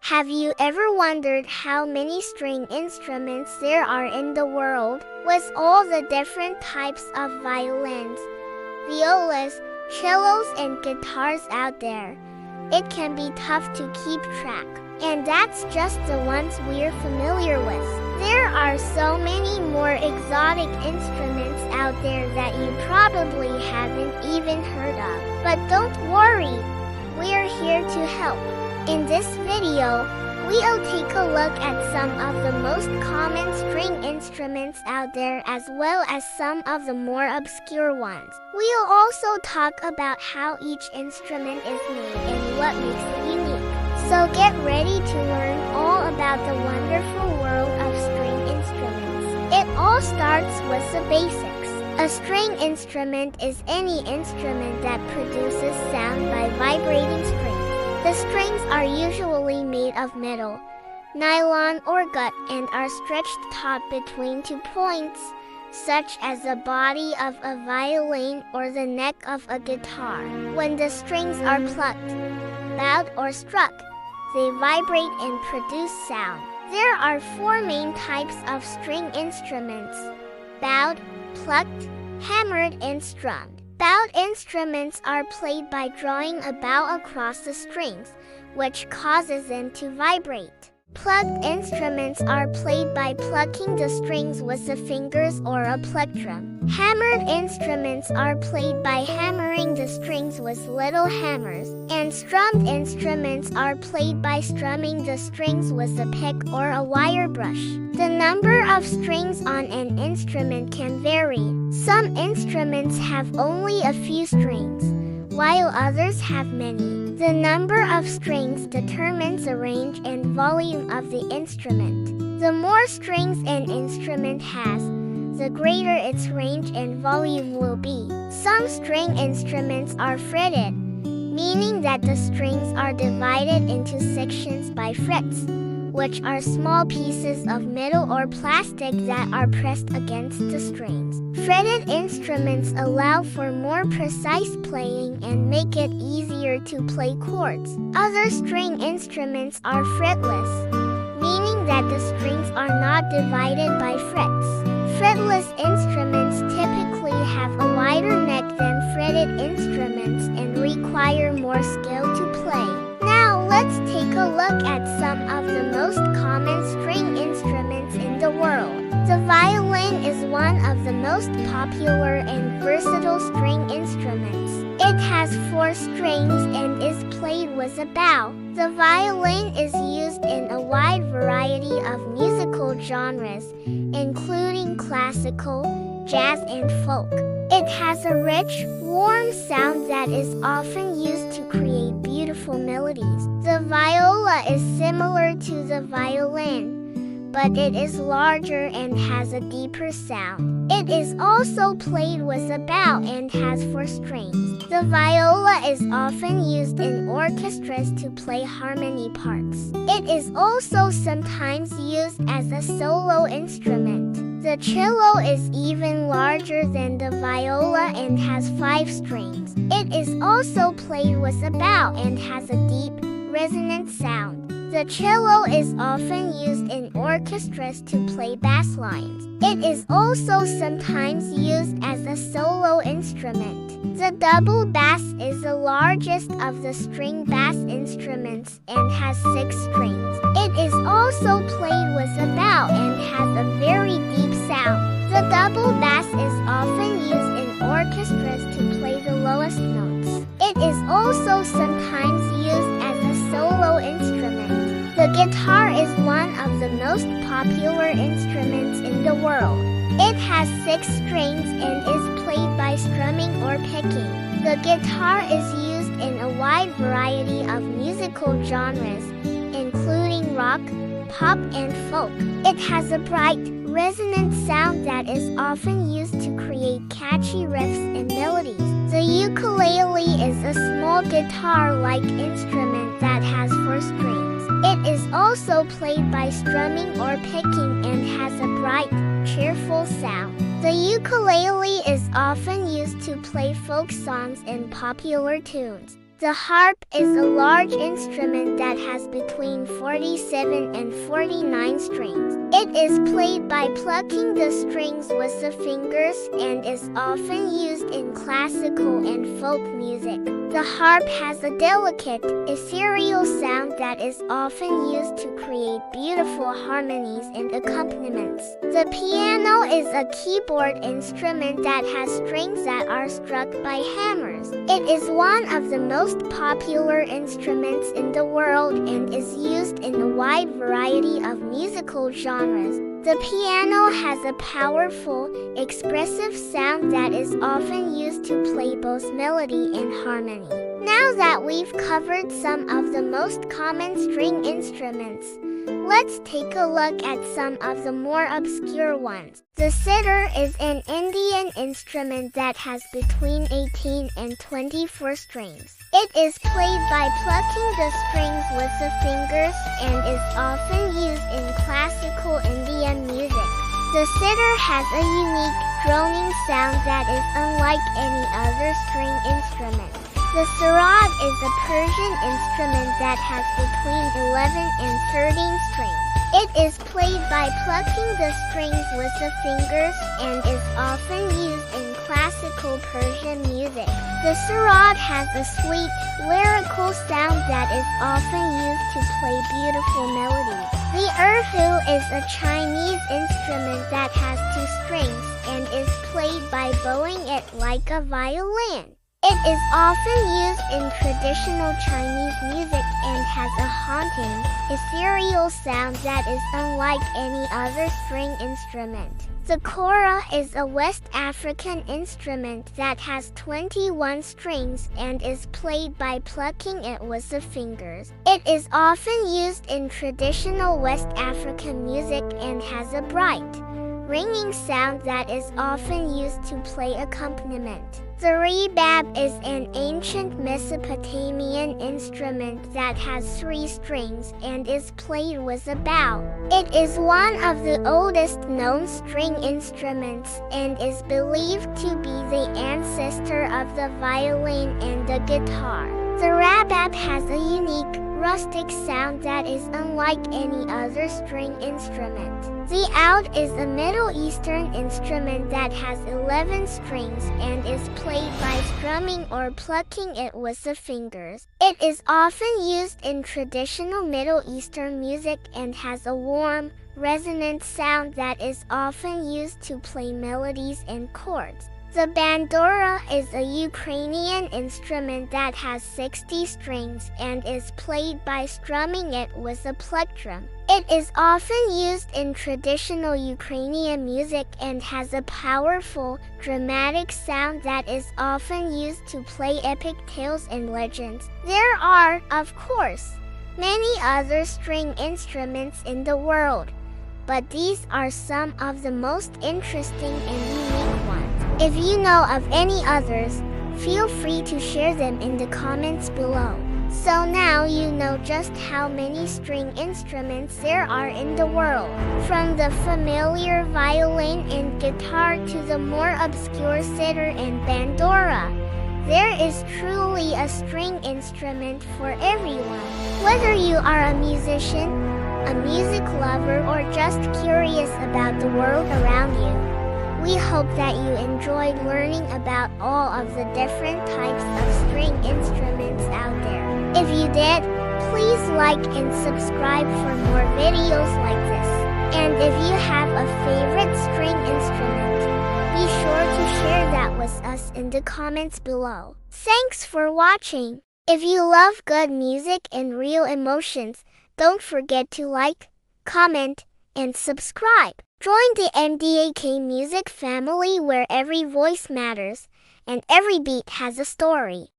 Have you ever wondered how many string instruments there are in the world, with all the different types of violins, violas, cellos, and guitars out there? It can be tough to keep track, and that's just the ones we're familiar with. There are so many more exotic instruments out there that you probably haven't even heard of. But don't worry, we're here to help. In this video, we'll take a look at some of the most common string instruments out there as well as some of the more obscure ones. We'll also talk about how each instrument is made and what makes it unique. So get ready to learn all about the wonderful world of string instruments. It all starts with the basics. A string instrument is any instrument that produces sound by vibrating strings. The strings are usually made of metal, nylon, or gut and are stretched taut between 2 points, such as the body of a violin or the neck of a guitar. When the strings are plucked, bowed, or struck, they vibrate and produce sound. There are 4 main types of string instruments: bowed, plucked, hammered, and strummed. Bowed instruments are played by drawing a bow across the strings, which causes them to vibrate. Plucked instruments are played by plucking the strings with the fingers or a plectrum. Hammered instruments are played by hammering the strings with little hammers, and strummed instruments are played by strumming the strings with a pick or a wire brush. The number of strings on an instrument can vary. Some instruments have only a few strings, while others have many. The number of strings determines the range and volume of the instrument. The more strings an instrument has, the greater its range and volume will be. Some string instruments are fretted, meaning that the strings are divided into sections by frets, which are small pieces of metal or plastic that are pressed against the strings. Fretted instruments allow for more precise playing and make it easier to play chords. Other string instruments are fretless, meaning that the strings are not divided by frets. Fretless instruments typically have a wider neck than fretted instruments and require more skill to play. Now let's take a look at some of the most common string instruments in the world. The violin is one of the most popular and versatile string instruments. It has 4 strings and is played with a bow. The violin is used in a wide variety of musical genres, including classical, jazz, and folk. It has a rich, warm sound that is often used to create beautiful melodies. The viola is similar to the violin, but it is larger and has a deeper sound. It is also played with a bow and has 4 strings. The viola is often used in orchestras to play harmony parts. It is also sometimes used as a solo instrument. The cello is even larger than the viola and has 5 strings. It is also played with a bow and has a deep, resonant sound. The cello is often used in orchestras to play bass lines. It is also sometimes used as a solo instrument. The double bass is the largest of the string bass instruments and has 6 strings. It is also played with a bow and has a very deep sound. The double bass is often used in orchestras to play the lowest notes. It is also sometimes used as a solo instrument. The guitar is one of the most popular instruments in the world. It has 6 strings and is played by strumming or picking. The guitar is used in a wide variety of musical genres, including rock, pop, and folk. It has a bright, resonant sound that is often used to create catchy riffs and melodies. The ukulele is a small guitar-like instrument that has 4 strings. It is also played by strumming or picking and has a bright, cheerful sound. The ukulele is often used to play folk songs and popular tunes. The harp is a large instrument that has between 47 and 49 strings. It is played by plucking the strings with the fingers and is often used in classical and folk music. The harp has a delicate, ethereal sound that is often used to create beautiful harmonies and accompaniments. The piano is a keyboard instrument that has strings that are struck by hammers. It is one of the most popular instruments in the world and is used in a wide variety of musical genres. The piano has a powerful, expressive sound that is often used to play both melody and harmony. Now that we've covered some of the most common string instruments, let's take a look at some of the more obscure ones. The sitar is an Indian instrument that has between 18 and 24 strings. It is played by plucking the strings with the fingers and is often used in classical Indian music. The sitar has a unique, droning sound that is unlike any other string instrument. The sarod is a Persian instrument that has between 11 and 13 strings. It is played by plucking the strings with the fingers and is often used in classical Persian music. The sarod has a sweet, lyrical sound that is often used to play beautiful melodies. The erhu is a Chinese instrument that has 2 strings and is played by bowing it like a violin. It is often used in traditional Chinese music and has a haunting, ethereal sound that is unlike any other string instrument. The kora is a West African instrument that has 21 strings and is played by plucking it with the fingers. It is often used in traditional West African music and has a bright, ringing sound that is often used to play accompaniment. The rebab is an ancient Mesopotamian instrument that has 3 strings and is played with a bow. It is one of the oldest known string instruments and is believed to be the ancestor of the violin and the guitar. The rabab has a unique, rustic sound that is unlike any other string instrument. The oud is a Middle Eastern instrument that has 11 strings and is played by strumming or plucking it with the fingers. It is often used in traditional Middle Eastern music and has a warm, resonant sound that is often used to play melodies and chords. The bandura is a Ukrainian instrument that has 60 strings and is played by strumming it with a plectrum. It is often used in traditional Ukrainian music and has a powerful, dramatic sound that is often used to play epic tales and legends. There are, of course, many other string instruments in the world, but these are some of the most interesting and unique ones. If you know of any others, feel free to share them in the comments below. So now you know just how many string instruments there are in the world. From the familiar violin and guitar to the more obscure sitar and bandura, there is truly a string instrument for everyone. Whether you are a musician, a music lover, or just curious about the world around you, we hope that you enjoyed learning about all of the different types of string instruments out there. If you did, please like and subscribe for more videos like this. And if you have a favorite string instrument, be sure to share that with us in the comments below. Thanks for watching. If you love good music and real emotions, don't forget to like, comment, and subscribe. Join the MDAK music family where every voice matters and every beat has a story.